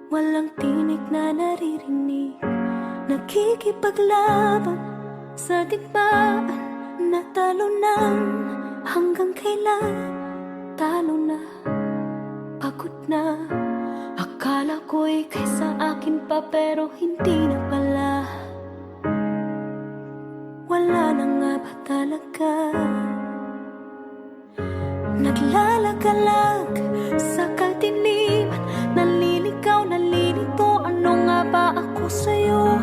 Walang tinig na naririnig, nakikipaglaban sa digmaan. Natalo na, hanggang kailan? Talo na, pagod na. Akala ko'y kaysa akin pa, pero hindi na pala. Wala na nga ba talaga? Naglalagalag sa kadiliman, naliligaw, nalilito. Ano nga ba ako sa'yo?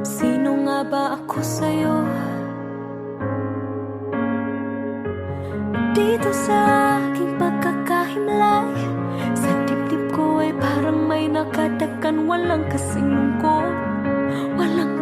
Sino nga ba ako sa'yo? Dito sa aking pagkakahimlay, sa dibdib ko ay parang may nakadakan. Walang kasing lungkot, walang